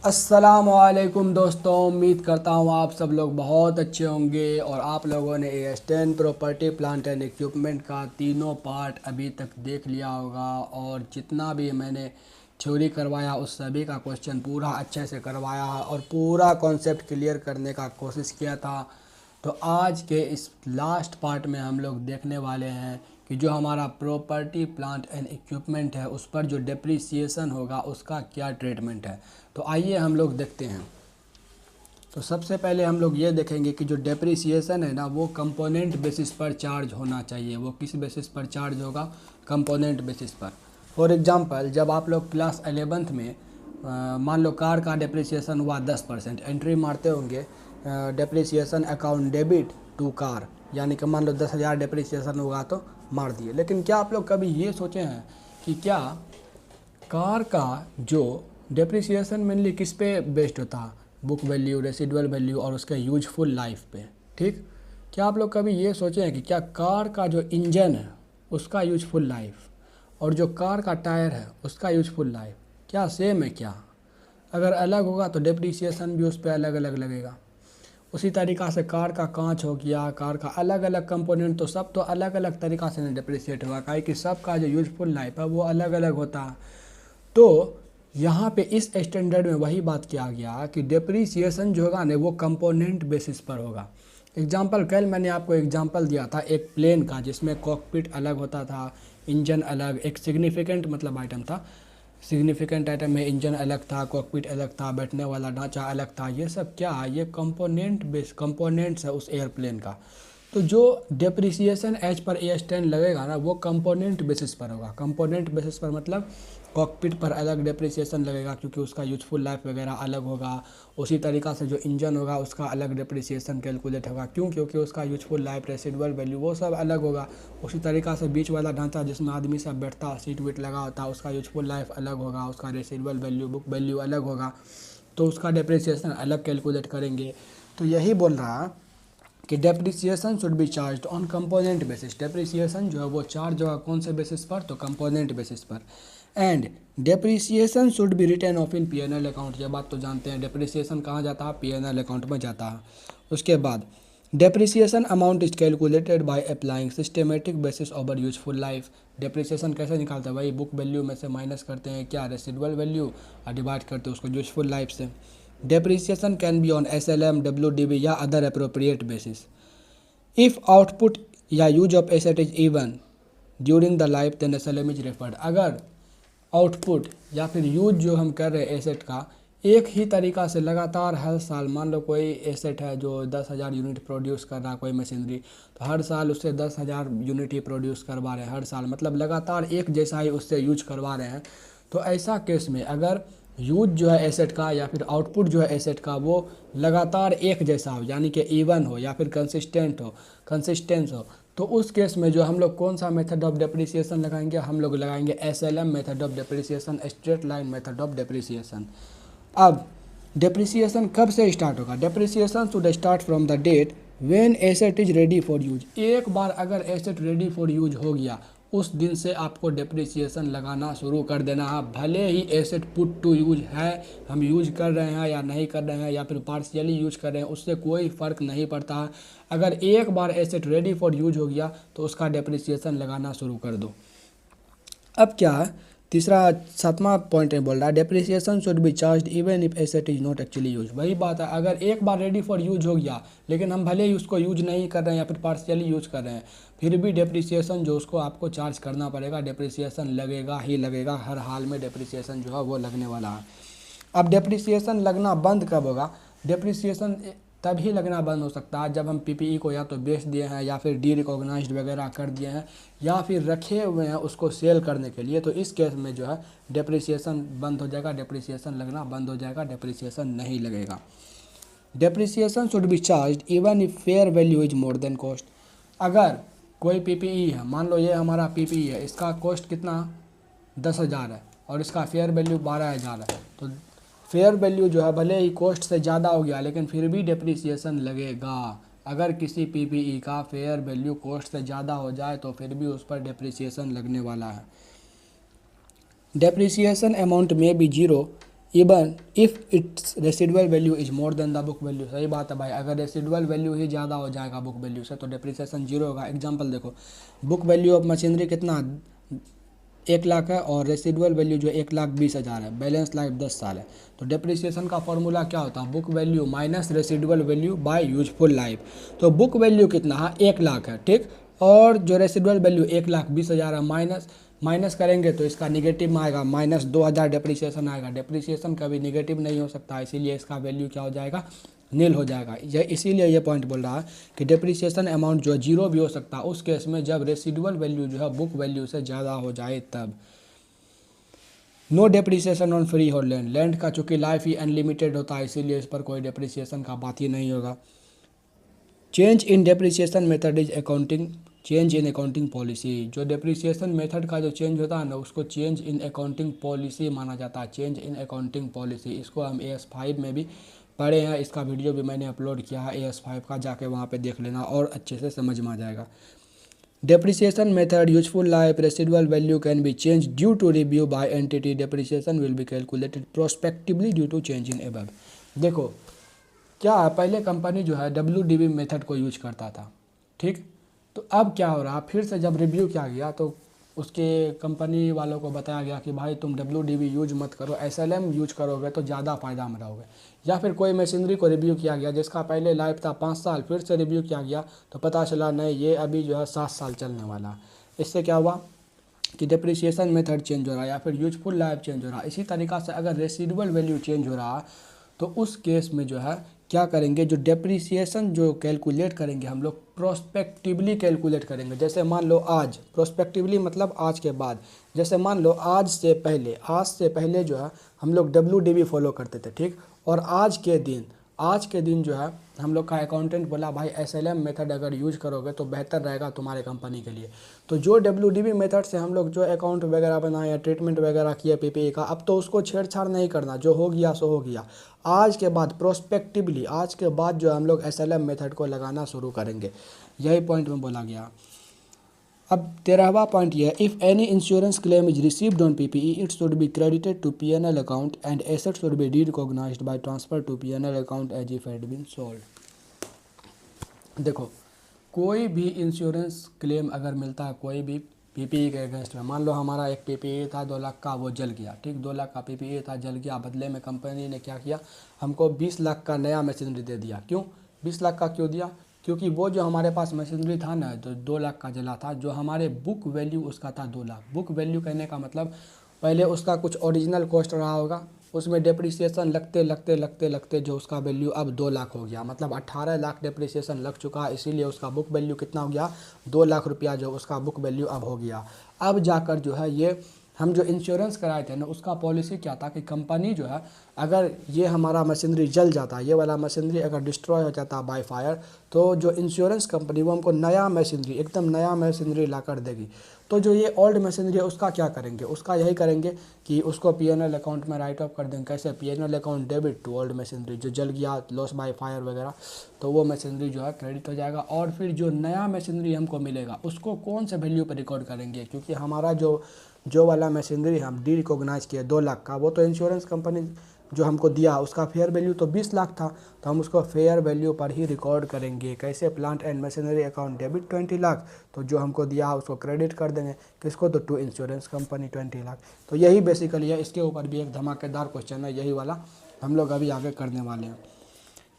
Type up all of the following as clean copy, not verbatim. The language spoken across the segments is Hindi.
अस्सलामुअलैकुम दोस्तों, उम्मीद करता हूँ आप सब लोग बहुत अच्छे होंगे और आप लोगों ने AS10 property plant and equipment का तीनों पार्ट अभी तक देख लिया होगा। और जितना भी मैंने थ्योरी करवाया उस सभी का क्वेश्चन पूरा अच्छे से करवाया है और पूरा कॉन्सेप्ट क्लियर करने का कोशिश किया था। तो आज के इस लास्ट पार्ट में हम लोग देखने वाले हैं कि जो हमारा प्रॉपर्टी प्लांट एंड इक्विपमेंट है उस पर जो डिप्रिसिएशन होगा उसका क्या ट्रीटमेंट है। तो आइए हम लोग देखते हैं। तो सबसे पहले हम लोग ये देखेंगे कि जो डेप्रिसिएशन है ना वो कंपोनेंट बेसिस पर चार्ज होना चाहिए। वो किस बेसिस पर चार्ज होगा? कंपोनेंट बेसिस पर। फॉर एग्जांपल, जब आप लोग क्लास 11th में मान लो कार का डेप्रिसिएशन हुआ 10%, एंट्री मारते होंगे depreciation account debit to car, यानी कि मान लो 10,000 डेप्रिसिएशन होगा तो मार दिए। लेकिन क्या आप लोग कभी ये सोचे हैं कि क्या कार का जो डेप्रिसिएशन मेनली किस पे बेस्ड होता है? बुक वैल्यू, रेसिडुअल वैल्यू और उसके यूजफुल लाइफ पे। ठीक, क्या आप लोग कभी ये सोचे हैं कि क्या कार का जो इंजन है उसका यूजफुल लाइफ और जो कार का टायर है उसका यूजफुल लाइफ क्या सेम है? क्या अगर अलग होगा तो डेप्रिसिएशन भी उस पर अलग अलग लगेगा। उसी तरीक़ा से कार का कांच हो गया, कार का अलग अलग कंपोनेंट, तो सब तो अलग अलग तरीक़ा से नहीं डिप्रिसिएट होगा, काहे कि सब का जो यूजफुल लाइफ है वो अलग अलग होता है। तो यहाँ पे इस स्टैंडर्ड में वही बात किया गया कि डेप्रिसिएशन जो होगा ना वो कंपोनेंट बेसिस पर होगा। एग्जांपल, कल मैंने आपको एग्जांपल दिया था एक प्लेन का जिसमें कॉकपिट अलग होता था, इंजन अलग, एक सिग्निफिकेंट मतलब आइटम था। सिग्निफिकेंट आइटम में इंजन अलग था, कॉकपिट अलग था, बैठने वाला ढांचा अलग था। ये सब क्या है? ये कंपोनेंट्स है उस एयरप्लेन का। तो जो डेप्रिसिएशन एज पर AS10 लगेगा ना वो कंपोनेंट बेसिस पर होगा। कंपोनेंट बेसिस पर मतलब कॉकपिट पर अलग डेप्रिसिएशन लगेगा क्योंकि उसका यूजफुल लाइफ वगैरह अलग होगा। उसी तरीक़ा से जो इंजन होगा उसका अलग डेप्रिसिएशन कैलकुलेट होगा। क्यों? क्योंकि उसका यूजफुल लाइफ, रेसिडुअल वैल्यू वो सब अलग होगा। उसी तरीक़ा से बीच वाला ढांचा जिसमें आदमी सब बैठता, सीट वीट लगा होता, उसका यूजफुल लाइफ अलग होगा, उसका रेसिडुअल वैल्यू, बुक वैल्यू अलग होगा, तो उसका डेप्रिसिएशन अलग कैलकुलेट करेंगे। तो यही बोल रहा कि depreciation should B charge on component basis. Depreciation जो है वो चार्ज होगा कौन से बेसिस पर? तो कंपोनेंट बेसिस पर। And depreciation should be written off in P&L account. ये बात तो जानते हैं, डेप्रिसिएशन कहाँ जाता है? P&L अकाउंट में जाता है। उसके बाद depreciation amount is calculated by applying systematic basis over useful life. Depreciation कैसे निकालते हैं भाई? बुक वैल्यू में से माइनस करते हैं क्या? रेसिडुअल वैल्यू, और डिवाइड करते हैं उसको यूजफुल लाइफ से। Depreciation can be on SLM, WDV या other appropriate basis. If output या use of asset is even during the life then SLM is referred. अगर आउटपुट या फिर यूज जो हम कर रहे हैं एसेट का एक ही तरीक़ा से लगातार हर साल, मान लो कोई एसेट है जो 10,000 यूनिट प्रोड्यूस कर रहा है, कोई मशीनरी, तो हर साल उससे 10,000 यूनिट ही प्रोड्यूस करवा रहे हैं हर साल, मतलब लगातार एक जैसा ही उससे यूज करवा रहे हैं। तो ऐसा केस में अगर यूज जो है एसेट का या फिर आउटपुट जो है एसेट का वो लगातार एक जैसा हो, यानी कि इवन हो या फिर कंसिस्टेंस हो, तो उस केस में जो हम लोग कौन सा मेथड ऑफ डेप्रिसिएशन लगाएंगे? हम लोग लगाएंगे SLM method of depreciation, straight line method of depreciation. अब डेप्रिसिएशन कब से स्टार्ट होगा? Depreciation should start from the date when asset is ready for use. एक बार अगर एसेट रेडी फॉर यूज हो गया उस दिन से आपको डेप्रिसिएशन लगाना शुरू कर देना है। भले ही एसेट पुट टू यूज है, हम यूज कर रहे हैं या नहीं कर रहे हैं या फिर पार्शियली यूज कर रहे हैं, उससे कोई फ़र्क नहीं पड़ता है। अगर एक बार एसेट रेडी फॉर यूज हो गया तो उसका डेप्रिसिएशन लगाना शुरू कर दो। अब क्या है? तीसरा 7वां पॉइंट में बोल रहा है depreciation should B charge even if asset is not actually use. वही बात है, अगर एक बार रेडी फॉर यूज हो गया लेकिन हम भले ही उसको यूज नहीं कर रहे हैं या फिर पार्शियली यूज कर रहे हैं, फिर भी डेप्रिसिएशन जो उसको आपको चार्ज करना पड़ेगा। डेप्रिसिएशन लगेगा ही लगेगा, हर हाल में डेप्रिसिएशन जो है वो लगने वाला है। अब डेप्रिसिएशन लगना बंद कब होगा? डेप्रिसिएशन तभी लगना बंद हो सकता है जब हम PPE को या तो बेच दिए हैं या फिर डी रिकॉग्नाइज्ड वगैरह कर दिए हैं या फिर रखे हुए हैं उसको सेल करने के लिए। तो इस केस में जो है डेप्रिसिएशन बंद हो जाएगा, डेप्रिसिएशन लगना बंद हो जाएगा, डेप्रिसिएशन नहीं लगेगा। Depreciation should B charge even if fair value is more then cost. अगर कोई PPE है, मान लो ये हमारा PPE है, इसका कॉस्ट कितना? 10,000 है और इसका फेयर वैल्यू 12,000 है। तो फेयर वैल्यू जो है भले ही कॉस्ट से ज़्यादा हो गया लेकिन फिर भी डेप्रिसिएशन लगेगा। अगर किसी PPE का फेयर वैल्यू कॉस्ट से ज़्यादा हो जाए तो फिर भी उस पर डेप्रिसिएशन लगने वाला है। डेप्रिसिएशन अमाउंट में be zero even if its residual value is more than the book value. सही बात है भाई, अगर रेसिडुअल वैल्यू ही ज़्यादा हो जाएगा बुक वैल्यू से तो डिप्रिसिएशन जीरो होगा। एग्जांपल देखो, बुक वैल्यू ऑफ मशीनरी कितना 1 लाख है और रेसिडुअल वैल्यू जो 1,20,000 है, बैलेंस लाइफ 10 साल है। तो डिप्रिसिएशन का फॉर्मूला क्या होता है, book value minus residual value by useful life. तो बुक वैल्यू कितना है 1 लाख है, ठीक, और जो रेसिडुअल वैल्यू 1,20,000 है, माइनस करेंगे तो इसका निगेटिव में आएगा, -2,000 डिप्रिसिएशन आएगा। डिप्रिसिएशन कभी निगेटिव नहीं हो सकता, इसीलिए इसका वैल्यू क्या हो जाएगा, नील हो जाएगा। ये इसीलिए ये पॉइंट बोल रहा है कि डिप्रिसिएशन अमाउंट जो जीरो भी हो सकता है उस केस में जब रेसिडुअल वैल्यू जो है बुक वैल्यू से ज़्यादा हो जाए तब। No depreciation on freehold land. Land का चूँकि लाइफ ही अनलिमिटेड होता है इसीलिए इस पर कोई डिप्रिसिएशन का बात ही नहीं होगा। Change in depreciation method is accounting change in accounting policy. जो डिप्रिसिएशन मेथड का जो चेंज होता है ना उसको चेंज इन अकाउंटिंग पॉलिसी माना जाता है। चेंज इन अकाउंटिंग पॉलिसी, इसको हम AS5 में भी पढ़े हैं, इसका वीडियो भी मैंने अपलोड किया है AS5 का, जाके वहाँ पे देख लेना और अच्छे से समझ में आ जाएगा। Depreciation method, useful life, residual value can be changed due to review by entity. Depreciation will be calculated prospectively due to change in above। देखो क्या है, पहले कंपनी जो है WDV मेथड को यूज करता था, ठीक, तो अब क्या हो रहा, फिर से जब रिव्यू किया गया तो उसके कंपनी वालों को बताया गया कि भाई तुम WDV यूज मत करो, SLM यूज करोगे तो ज़्यादा फ़ायदा में रहोगे। या फिर कोई मशीनरी को रिव्यू किया गया जिसका पहले लाइफ था 5 साल, फिर से रिव्यू किया गया तो पता चला नहीं ये अभी जो है 7 साल चलने वाला। इससे क्या हुआ कि डिप्रिसिएशन मेथड चेंज हो रहा है या फिर यूजफुल लाइफ चेंज हो रहा है। इसी तरीक़ा से अगर रेसिडुअल वैल्यू चेंज हो रहा है तो उस केस में जो है क्या करेंगे, जो डिप्रिसिएशन जो कैलकुलेट करेंगे हम लोग प्रोस्पेक्टिवली कैलकुलेट करेंगे। जैसे मान लो आज, प्रोस्पेक्टिवली मतलब आज के बाद, जैसे मान लो आज से पहले जो है हम लोग WDV फॉलो करते थे, ठीक, और आज के दिन जो है हम लोग का अकाउंटेंट बोला भाई SLM मेथड अगर यूज करोगे तो बेहतर रहेगा तुम्हारे कंपनी के लिए। तो जो WDV मेथड से हम लोग जो अकाउंट वगैरह बनाए या ट्रीटमेंट वगैरह किया PPE का, अब तो उसको छेड़छाड़ नहीं करना, जो हो गया सो हो गया। आज के बाद प्रोस्पेक्टिवली, आज के बाद जो हम लोग SLM मेथड को लगाना शुरू करेंगे, यही पॉइंट में बोला गया। अब 13वां पॉइंट ये है, if any insurance claim is received on PPE it should be credited to PNL account and asset should be recognised by transfer to PNL account as if had been sold. देखो कोई भी इंश्योरेंस क्लेम अगर मिलता है कोई भी PPE के अगेंस्ट में, मान लो हमारा एक PPE था 2 लाख का, वो जल गया, ठीक, 2 लाख का PPE था, जल गया, बदले में कंपनी ने क्या किया, हमको 20 लाख का नया मशीनरी दे दिया। क्यों 20 लाख का क्यों दिया, क्योंकि वो जो हमारे पास मशीनरी था ना तो 2 लाख का जला था, जो हमारे बुक वैल्यू उसका था 2 लाख। बुक वैल्यू कहने का मतलब पहले उसका कुछ ओरिजिनल कॉस्ट रहा होगा, उसमें डिप्रिसिएशन लगते जो उसका वैल्यू अब 2 लाख हो गया, मतलब 18 लाख डिप्रिसिएशन लग चुका है, इसीलिए उसका बुक वैल्यू कितना हो गया, 2 लाख रुपया जो उसका बुक वैल्यू अब हो गया। अब जाकर जो है ये हम जो इंश्योरेंस कराए थे ना उसका पॉलिसी क्या था कि कंपनी जो है अगर ये हमारा मशीनरी जल जाता, ये वाला मशीनरी अगर डिस्ट्रॉय हो जाता बाय फायर, तो जो इंश्योरेंस कंपनी वो हमको नया मशीनरी, एकदम नया मशीनरी ला कर देगी। तो जो ये ओल्ड मशीनरी है उसका क्या करेंगे, उसका यही करेंगे कि उसको PNL अकाउंट में राइट ऑफ कर देंगे। कैसे, PNL account debit to old machinery, जो जल गया लॉस बाय फायर वगैरह, तो वो मशीनरी जो है क्रेडिट हो जाएगा। और फिर जो नया मशीनरी हमको मिलेगा उसको कौन से वैल्यू पर रिकॉर्ड करेंगे, क्योंकि हमारा जो वाला मशीनरी हम डी रिकॉग्नाइज किए 2 लाख का, वो तो इंश्योरेंस कंपनी जो हमको दिया उसका फेयर वैल्यू तो 20 लाख था, तो हम उसको फेयर वैल्यू पर ही रिकॉर्ड करेंगे। कैसे, plant and machinery account debit 20 lakh, तो जो हमको दिया उसको क्रेडिट कर देंगे, किसको, तो टू इंश्योरेंस कंपनी 20 लाख। तो यही बेसिकली है, इसके ऊपर भी एक धमाकेदार क्वेश्चन है, यही वाला हम लोग अभी आगे करने वाले हैं।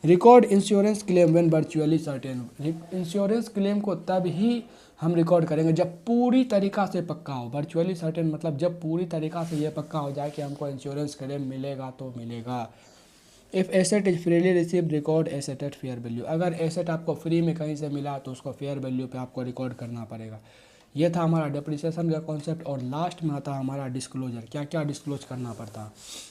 Record insurance claim when virtually certain. Insurance claim को तब ही हम रिकॉर्ड करेंगे जब पूरी तरीक़ा से पक्का हो। वर्चुअली सर्टेन मतलब जब पूरी तरीक़ा से ये पक्का हो जाए कि हमको इंश्योरेंस क्लेम मिलेगा तो मिलेगा। If asset is freely receive record asset at fair value. अगर एसेट आपको फ्री में कहीं से मिला तो उसको फेयर वैल्यू पे आपको रिकॉर्ड करना पड़ेगा। ये था हमारा डिप्रिसिएशन का कॉन्सेप्ट। और लास्ट में आता है हमारा डिस्क्लोजर, क्या क्या डिस्क्लोज करना पड़ता है।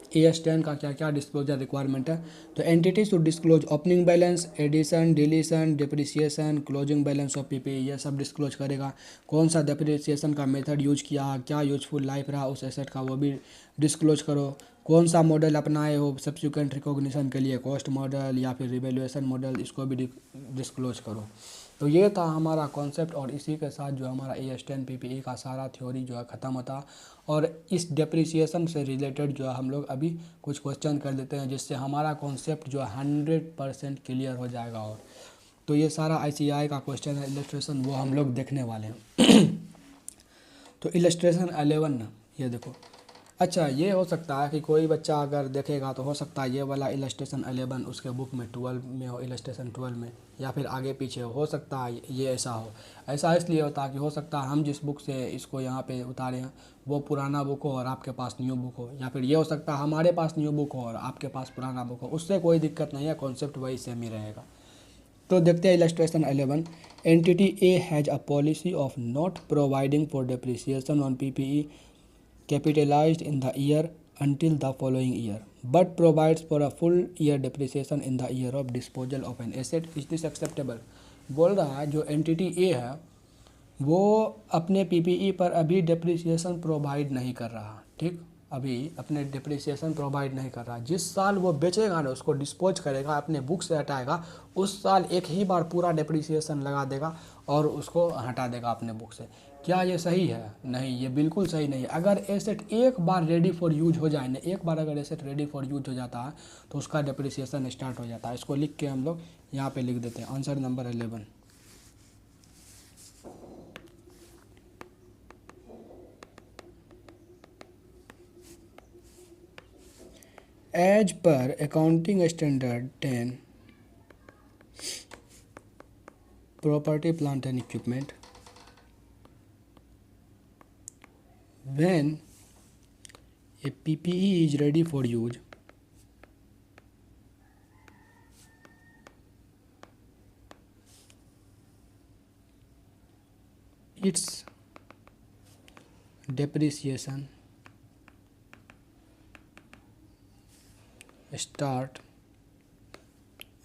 AS10 का क्या क्या डिस्क्लोजर रिक्वायरमेंट है, तो entity should disclose opening balance, addition, deletion, depreciation, closing balance of PPE, ये सब डिस्क्लोज करेगा। कौन सा डिप्रिसिएशन का मेथड यूज किया, क्या यूजफुल लाइफ रहा उस एसेट का, वो भी डिस्क्लोज करो। कौन सा मॉडल अपनाए हो सब्सिक्वेंट रिकॉग्निशन के लिए, कॉस्ट मॉडल या फिर रिवैल्यूएशन मॉडल, इसको भी डिस्क्लोज करो। तो ये था हमारा कॉन्सेप्ट, और इसी के साथ जो हमारा AS10 PPE का सारा थ्योरी जो है ख़त्म होता। और इस डेप्रिसिएशन से रिलेटेड जो है हम लोग अभी कुछ क्वेश्चन कर देते हैं, जिससे हमारा कॉन्सेप्ट जो है 100% क्लियर हो जाएगा। और तो ये सारा ICI का क्वेश्चन है, इलस्ट्रेशन, वो हम लोग देखने वाले हैं। तो इलस्ट्रेशन 11 ना, ये देखो। अच्छा, ये हो सकता है कि कोई बच्चा अगर देखेगा तो हो सकता है ये वाला इलस्ट्रेशन 11 उसके बुक में 12 में हो, इलस्ट्रेशन 12 में, या फिर आगे पीछे हो सकता है ये ऐसा हो। ऐसा इसलिए होता है कि हो सकता है हम जिस बुक से इसको यहाँ पे उतारे हैं वो पुराना बुक हो और आपके पास न्यू बुक हो, या फिर ये हो सकता है हमारे पास न्यू बुक हो और आपके पास पुराना बुक हो, उससे कोई दिक्कत नहीं है, कॉन्सेप्ट वही सेम ही रहेगा। तो देखते हैं illustration 11। Entity A has a policy of not providing for depreciation on PPE capitalized in the year until the following year, but provides for a full year depreciation in the year of disposal of an asset. Is this acceptable? बोल रहा है जो एंटिटी ए है वो अपने PPE पर अभी डेप्रिसिएशन प्रोवाइड नहीं कर रहा, ठीक, अभी अपने डेप्रिसिएशन प्रोवाइड नहीं कर रहा। जिस साल वो बेचेगा ना, उसको डिस्पोज करेगा, अपने बुक से हटाएगा, उस साल एक ही बार पूरा डेप्रिसिएशन लगा देगा और उसको हटा देगा अपने बुक से। क्या ये सही है? नहीं, ये बिल्कुल सही नहीं है। अगर एसेट एक बार रेडी फॉर यूज हो जाए ना, एक बार अगर एसेट रेडी फॉर यूज हो जाता है तो उसका डेप्रिसिएशन स्टार्ट हो जाता है। इसको लिख के हम लोग यहाँ पे लिख देते हैं, answer number 11। As per accounting standard 10 property plant and equipment, when a PPE is ready for use, its depreciation start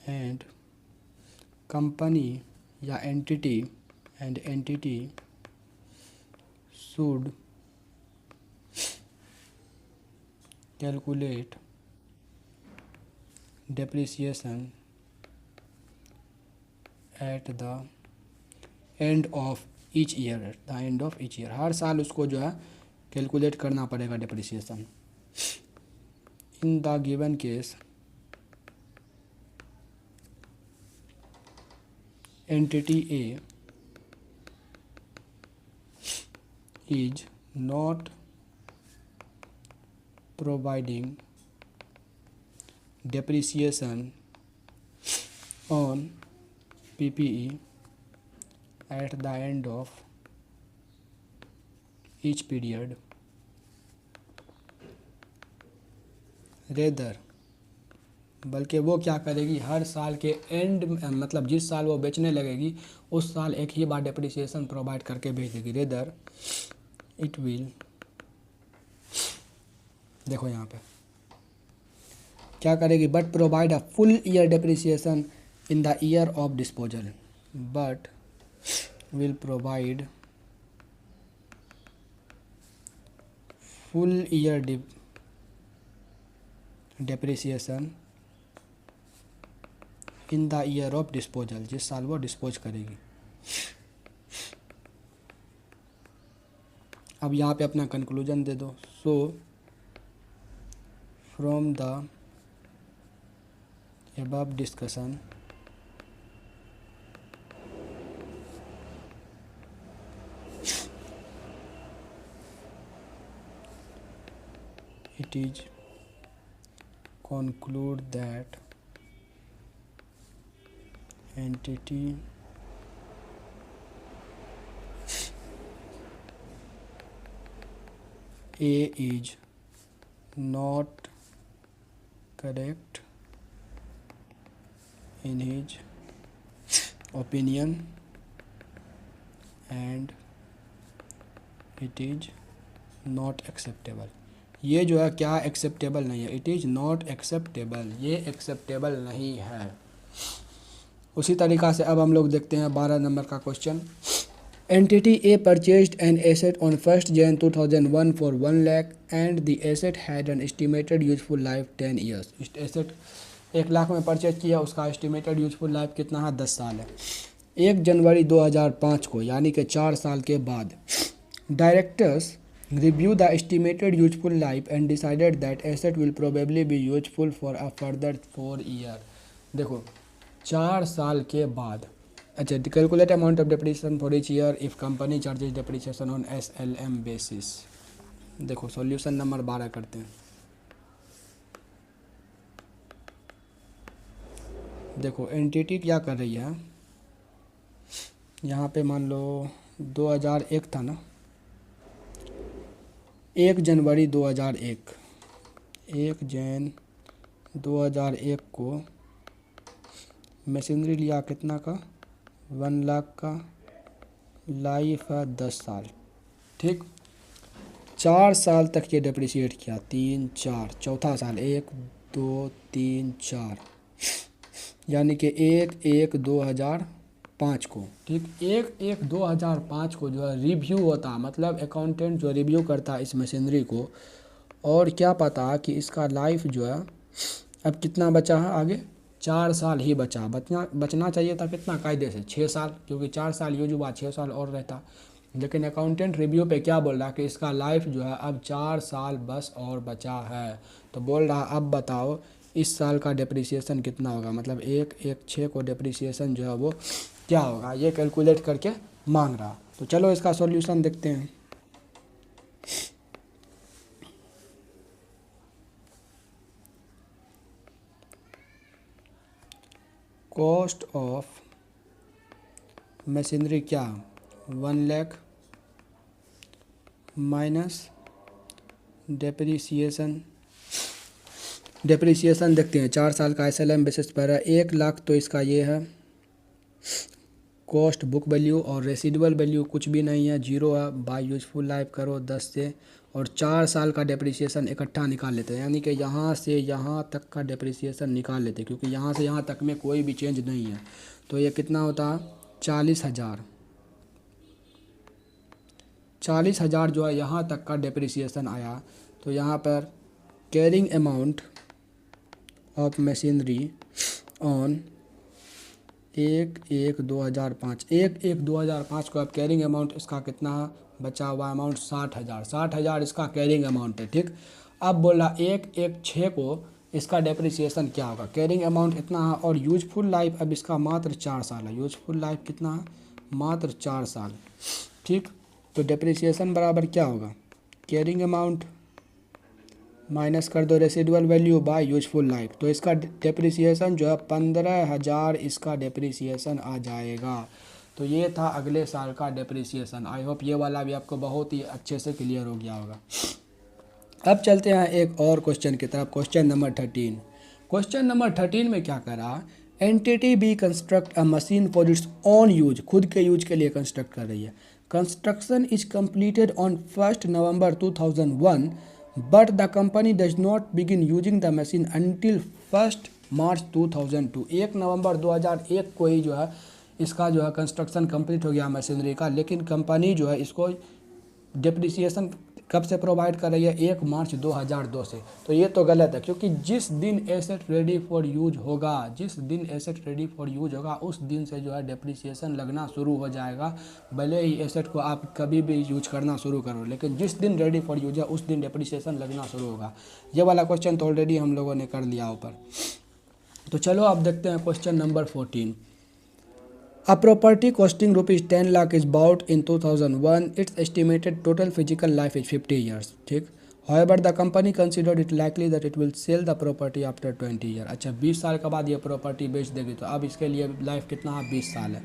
and company या entity should calculate depreciation at the end of each year, हर साल उसको जो है कैलकुलेट करना पड़ेगा depreciation. In the given case entity A is not providing depreciation on PPE at the end of each period, rather, बल्कि वो क्या करेगी, हर साल के एंड, मतलब जिस साल वो बेचने लगेगी उस साल एक ही बार डेप्रिसिएशन प्रोवाइड करके भेज देगी। रेदर इट विल, देखो यहाँ पे क्या करेगी, but provide a full year depreciation in the year of disposal, but will provide full year depreciation in the year of disposal, जिस साल वो डिस्पोज करेगी। अब यहाँ पे अपना कंक्लूजन दे दो। सो from the above discussion, it is conclude that entity A is not correct in his opinion and it is not acceptable। ये जो है क्या एक्सेप्टेबल नहीं है, इट इज़ नॉट एक्सेप्टेबल, ये एक्सेप्टेबल नहीं है। उसी तरीक़ा से अब हम लोग देखते हैं 12 नंबर का question. Entity A purchased an asset on 1 Jan 2001 for 1 lakh and the asset had an estimated useful life 10 years. Asset 1 lakh में परचेज किया, उसका एस्टिमेटेड यूजफुल लाइफ कितना है, 10 साल है। 1 जनवरी 2005 को, यानी कि 4 साल के बाद, directors review the estimated useful life and decided that asset will probably be useful for a further 4 year। देखो 4 साल के बाद, अच्छा, calculate amount of depreciation for each year if company charges depreciation on SLM basis. देखो सॉल्यूशन नंबर 12 करते हैं। देखो एंटिटी क्या कर रही है, यहाँ पे मान लो 2001 था ना, 1 जनवरी 2001, 1 जन 2001 को मशीनरी लिया कितना का, 1 लाख का, लाइफ है 10 साल, ठीक। 4 साल तक ये डिप्रिशिएट किया, 3 4, चौथा साल 1 2 3 4, यानी कि 1/1/2005 को, ठीक। 1/1/2005 को जो है रिव्यू होता, मतलब अकाउंटेंट जो रिव्यू करता है इस मशीनरी को, और क्या पता कि इसका लाइफ जो है अब कितना बचा है, आगे 4 साल ही बचना चाहिए था, कितना कायदे से 6 साल, क्योंकि 4 साल यूज हुआ, 6 साल और रहता। लेकिन अकाउंटेंट रिव्यू पे क्या बोल रहा है कि इसका लाइफ जो है अब 4 साल बस और बचा है। तो बोल रहा अब बताओ इस साल का डेप्रिसिएशन कितना होगा, मतलब 1/1/6 को डेप्रिसिएशन जो है वो क्या होगा, ये कैलकुलेट करके मांग रहा। तो चलो इसका सॉल्यूशन देखते हैं। कॉस्ट ऑफ मशीनरी क्या, 1 लाख माइनस डेप्रिसिएशन देखते हैं, 4 साल का SLM बेसिस पर है, 1 लाख, तो इसका ये है कॉस्ट बुक वैल्यू, और रेसिडुअल वैल्यू कुछ भी नहीं है, 0 है, बाय यूजफुल लाइफ करो 10 से, और 4 साल का डेप्रिसिएशन इकट्ठा निकाल लेते हैं, यानी कि यहाँ से यहाँ तक का डेप्रिसिएशन निकाल लेते हैं, क्योंकि यहाँ से यहाँ तक में कोई भी चेंज नहीं है। तो ये कितना होता है, 40,000, 40,000 जो है यहाँ तक का डेप्रिसिएशन आया। तो यहाँ पर carrying amount of machinery on 1/1/2005, 1/1/2005 को अब कैरिंग अमाउंट इसका कितना बचा हुआ अमाउंट, 60,000, 60,000 इसका कैरिंग अमाउंट है, ठीक। अब बोला 1/1/6 को इसका डेप्रिसिएशन क्या होगा, कैरिंग अमाउंट इतना है, और यूजफुल लाइफ अब इसका मात्र 4 साल है, यूजफुल लाइफ कितना है, मात्र 4 साल, ठीक। तो डेप्रिसिएशन बराबर क्या होगा, कैरिंग अमाउंट माइनस कर दो residual value by useful life, तो इसका डेप्रिसिएशन जो है 15,000 इसका डेप्रिसिएशन आ जाएगा। तो ये था अगले साल का डेप्रिसिएशन। आई होप ये वाला भी आपको बहुत ही अच्छे से क्लियर हो गया होगा। अब चलते हैं एक और क्वेश्चन की तरफ, क्वेश्चन नंबर 13। क्वेश्चन नंबर 13 में क्या करा, entity be construct a machine for its own use, खुद के यूज के लिए कंस्ट्रक्ट कर रही है। Construction is completed on 1 November 2001, but the company does not begin using the machine until 1 March 2002। 1 November 2001 को ही जो है इसका जो है कंस्ट्रक्शन कंप्लीट हो गया मशीनरी का, लेकिन कंपनी जो है इसको डेप्रिसिएशन कब से प्रोवाइड कर रही है, 1 मार्च 2002 से। तो ये तो गलत है, क्योंकि जिस दिन एसेट रेडी फॉर यूज होगा, जिस दिन एसेट रेडी फॉर यूज होगा उस दिन से जो है डेप्रिसिएशन लगना शुरू हो जाएगा। भले ही एसेट को आप कभी भी यूज करना शुरू करो, लेकिन जिस दिन रेडी फॉर यूज है उस दिन डेप्रिसिएशन लगना शुरू होगा। ये वाला क्वेश्चन तो ऑलरेडी हम लोगों ने कर लिया ऊपर। तो चलो अब देखते हैं question number 14। A property costing rupees 10 lakh is bought in 2001. Its estimated total physical life is 50 years. ठीक। However, the company considered it likely that it will sell the property after 20 years. अच्छा, 20 साल के बाद ये प्रॉपर्टी बेच देगी, तो अब इसके लिए लाइफ कितना है, 20 साल है।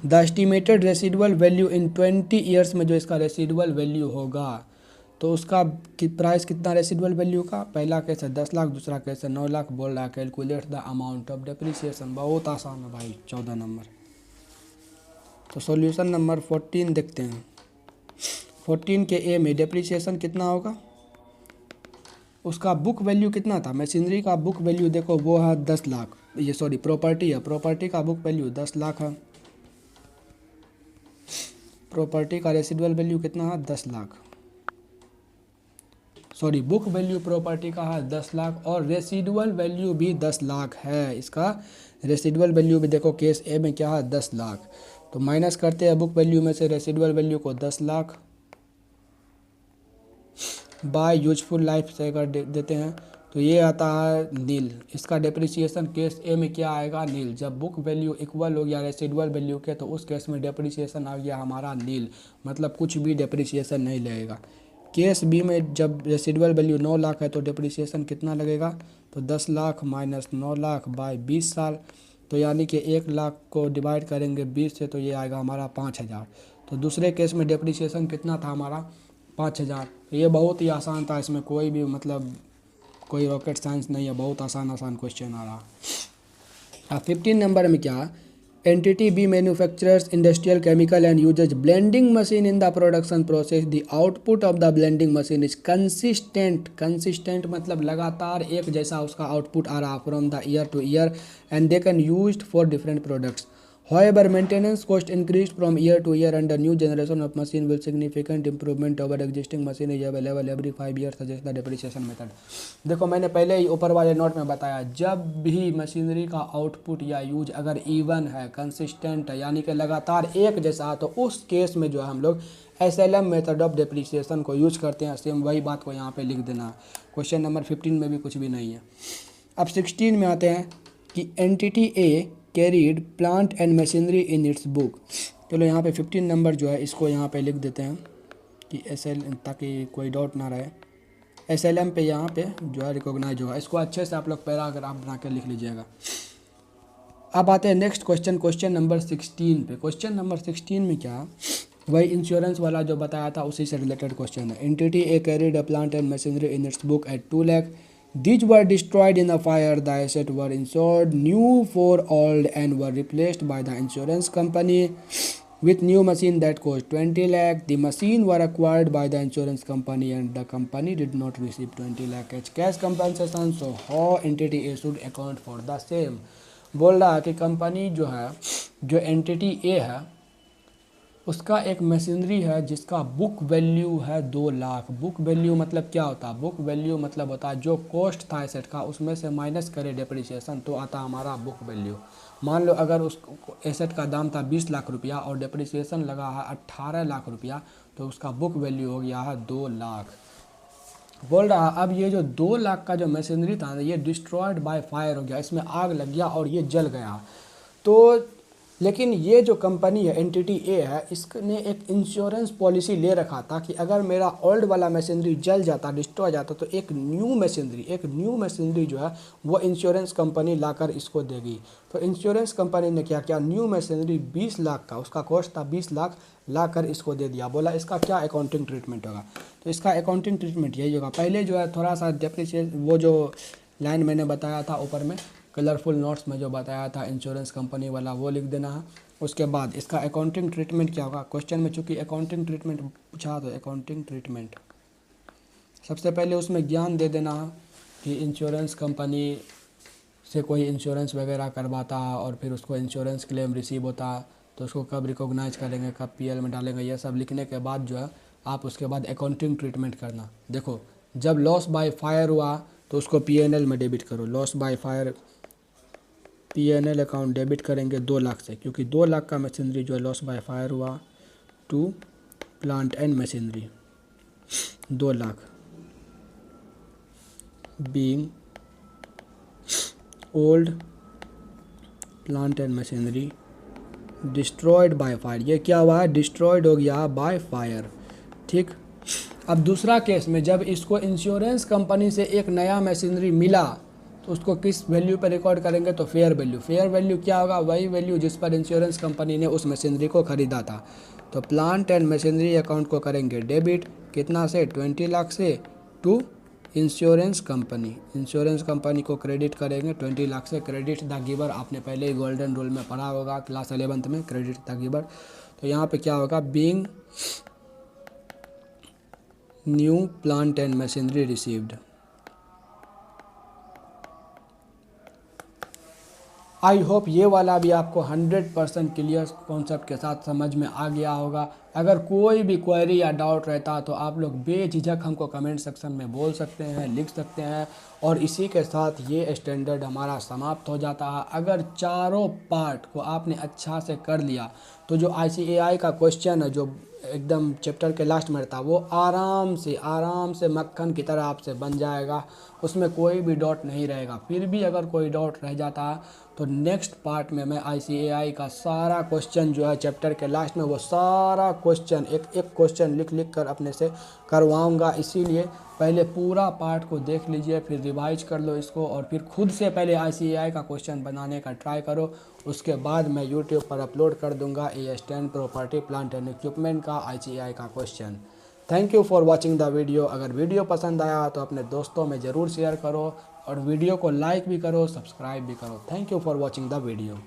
The estimated residual value in 20 years में जो इसका रेसिडुअल वैल्यू होगा, तो उसका प्राइस कितना रेसिडुअल वैल्यू का, पहला केस है 10 लाख, दूसरा केस है 9 लाख। बोल रहा है calculate the amount of depreciation. बहुत आसान है भाई, 14 नंबर। तो सॉल्यूशन नंबर 14 देखते हैं। 14 के ए में डेप्रिसिएशन कितना होगा, उसका बुक वैल्यू कितना था, मशीनरी का बुक वैल्यू देखो वो है 10 लाख, ये सॉरी प्रॉपर्टी है, प्रॉपर्टी का बुक वैल्यू 10 लाख है। प्रॉपर्टी का रेसिडुअल वैल्यू कितना है, 10 lakh. Sorry book value property का है 10 लाख और रेसिडुअल वैल्यू भी 10 लाख है। इसका रेसिडुअल वैल्यू भी देखो केस ए में क्या है 10 लाख। तो माइनस करते हैं बुक वैल्यू में से रेसिडुअल वैल्यू को 10 लाख बाय यूजफुल लाइफ से अगर देते हैं तो ये आता है नील। इसका डेप्रिसिएशन केस ए में क्या आएगा नील। जब बुक वैल्यू इक्वल हो गया रेसिडुअल वैल्यू के तो उस केस में डेप्रिसिएशन आ गया हमारा नील, मतलब कुछ भी डेप्रिसिएशन नहीं लगेगा। केस बी में जब रेसिडुअल वैल्यू 9 लाख है तो डेप्रिसिएशन कितना लगेगा, तो 10 लाख माइनस 9 लाख बाय 20 साल, तो यानी कि 1 लाख को डिवाइड करेंगे 20 से तो ये आएगा हमारा 5000। तो दूसरे केस में डेप्रिसिएशन कितना था हमारा 5000। ये बहुत ही आसान था, इसमें कोई भी मतलब कोई रॉकेट साइंस नहीं है, बहुत आसान आसान क्वेश्चन आ रहा। अब 15 नंबर में क्या, entity B manufacturers industrial chemical and uses blending machine in the production process the output of the blending machine is consistent. Consistent मतलब लगातार एक जैसा उसका आउटपुट आ रहा from the year to year and they can used for different products. However, maintenance cost increased from year to year and the new generation of machine will significant improvement over existing machine is available every 5 years suggest the depreciation method। देखो मैंने पहले ही ऊपर वाले नोट में बताया, जब भी मशीनरी का आउटपुट या यूज अगर इवन है कंसिस्टेंट है यानी कि लगातार एक जैसा है तो उस केस में जो है हम लोग SLM मेथड ऑफ डेप्रिसिएशन को यूज करते हैं। सेम वही बात को यहाँ पे लिख देना। क्वेश्चन नंबर 15 में भी कुछ भी नहीं है। अब 16 में आते हैं कि entity A carried plant and machinery in its book. चलो यहाँ पे 15 नंबर जो है इसको यहाँ पे लिख देते हैं कि ताकि कोई डाउट ना रहे। SLM पे यहाँ पे जो है रिकॉग्नाइज होगा। इसको अच्छे से आप लोग पैराग्राफ बना के लिख लीजिएगा। अब आते हैं नेक्स्ट क्वेश्चन, क्वेश्चन नंबर 16 पे। क्वेश्चन नंबर 16 में क्या, वही इंश्योरेंस वाला जो बताया था उसी से रिलेटेड क्वेश्चन है। Entity A carried a plant and machinery in its book at 2 lakh. These were destroyed in a fire. The assets were insured new for old and were replaced by the insurance company with new machine that cost 20 lakh. The machine were acquired by the insurance company and the company did not receive 20 lakh as cash compensation. So how entity A should account for the same। बोल रहा है कि कंपनी जो है, जो एंटिटी ए है उसका एक मशीनरी है जिसका बुक वैल्यू है 2 लाख। बुक वैल्यू मतलब क्या होता है, बुक वैल्यू मतलब होता है जो कॉस्ट था एसेट का उसमें से माइनस करे डेप्रिसिएशन तो आता हमारा बुक वैल्यू। मान लो अगर उस एसेट का दाम था 20 लाख रुपया और डेप्रिसिएशन लगा है 18 लाख रुपया तो उसका बुक वैल्यू हो गया है 2 लाख। बोल रहा अब ये जो 2 लाख का जो मशीनरी था ये डिस्ट्रॉयड बाय फायर हो गया, इसमें आग लग गया और ये जल गया। तो लेकिन ये जो कंपनी है एंटिटी ए है इसने एक इंश्योरेंस पॉलिसी ले रखा था कि अगर मेरा ओल्ड वाला मशीनरी जल जाता डिस्ट्रॉय जाता तो एक न्यू मशीनरी जो है वो इंश्योरेंस कंपनी लाकर इसको देगी। तो इंश्योरेंस कंपनी ने क्या किया, न्यू मशीनरी 20 लाख का उसका कॉस्ट था 20 लाख लाकर इसको दे दिया। बोला इसका क्या अकाउंटिंग ट्रीटमेंट होगा, तो इसका अकाउंटिंग ट्रीटमेंट यही होगा। पहले जो है थोड़ा सा डेप्रिसिएशन वो जो लाइन मैंने बताया था ऊपर में कलरफुल नोट्स में जो बताया था इंश्योरेंस कंपनी वाला वो लिख देना है। उसके बाद इसका अकाउंटिंग ट्रीटमेंट क्या होगा, क्वेश्चन में चूंकि अकाउंटिंग ट्रीटमेंट पूछा तो अकाउंटिंग ट्रीटमेंट सबसे पहले उसमें ज्ञान दे देना है कि इंश्योरेंस कंपनी से कोई इंश्योरेंस वगैरह करवाता है और फिर उसको इंश्योरेंस क्लेम रिसीव होता है तो उसको कब रिकॉग्नाइज करेंगे कब PL में डालेंगे, ये सब लिखने के बाद जो है आप उसके बाद अकाउंटिंग ट्रीटमेंट करना। देखो जब लॉस बाय फायर हुआ तो उसको PNL में डेबिट करो। Loss by fire PNL account debit करेंगे 2 लाख से, क्योंकि 2 लाख का मशीनरी जो लॉस बाय फायर हुआ to plant and machinery 2 lakh being old plant and machinery destroyed by fire. ये क्या हुआ है, डिस्ट्रॉयड हो गया बाय फायर। ठीक, अब दूसरा केस में जब इसको इंश्योरेंस कंपनी से एक नया मशीनरी मिला तो उसको किस वैल्यू पर रिकॉर्ड करेंगे, तो फेयर वैल्यू। फेयर वैल्यू क्या होगा, वही वैल्यू जिस पर इंश्योरेंस कंपनी ने उस मशीनरी को ख़रीदा था। तो प्लांट एंड मशीनरी अकाउंट को करेंगे डेबिट कितना से 20 लाख से टू इंश्योरेंस कंपनी को क्रेडिट करेंगे 20 लाख से। क्रेडिट द गिवर आपने पहले ही गोल्डन रूल में पढ़ा होगा क्लास 11th में, क्रेडिट द गिवर। तो यहाँ पे क्या होगा, being new plant and machinery received. I hope ये वाला भी आपको 100% क्लियर कॉन्सेप्ट के साथ समझ में आ गया होगा। अगर कोई भी क्वेरी या डाउट रहता तो आप लोग बेझिझक हमको कमेंट सेक्शन में बोल सकते हैं, लिख सकते हैं। और इसी के साथ ये स्टैंडर्ड हमारा समाप्त हो जाता है। अगर चारों पार्ट को आपने अच्छा से कर लिया तो जो ICAI का क्वेश्चन है जो एकदम चैप्टर के लास्ट में रहता है वो आराम से मक्खन की तरह आपसे बन जाएगा, उसमें कोई भी डाउट नहीं रहेगा। फिर भी अगर कोई डाउट रह जाता है तो नेक्स्ट पार्ट में मैं ICAI का सारा क्वेश्चन जो है चैप्टर के लास्ट में वो सारा क्वेश्चन एक एक क्वेश्चन लिख लिख कर अपने से करवाऊंगा। इसीलिए पहले पूरा पार्ट को देख लीजिए, फिर रिवाइज कर लो इसको और फिर खुद से पहले ICAI का क्वेश्चन बनाने का ट्राई करो। उसके बाद मैं यूट्यूब पर अपलोड कर दूंगा AS10 property plant and equipment का ICAI का question. Thank you for watching the video. अगर वीडियो पसंद आया तो अपने दोस्तों में ज़रूर शेयर करो और वीडियो को लाइक भी करो, सब्सक्राइब भी करो। Thank you for watching the video.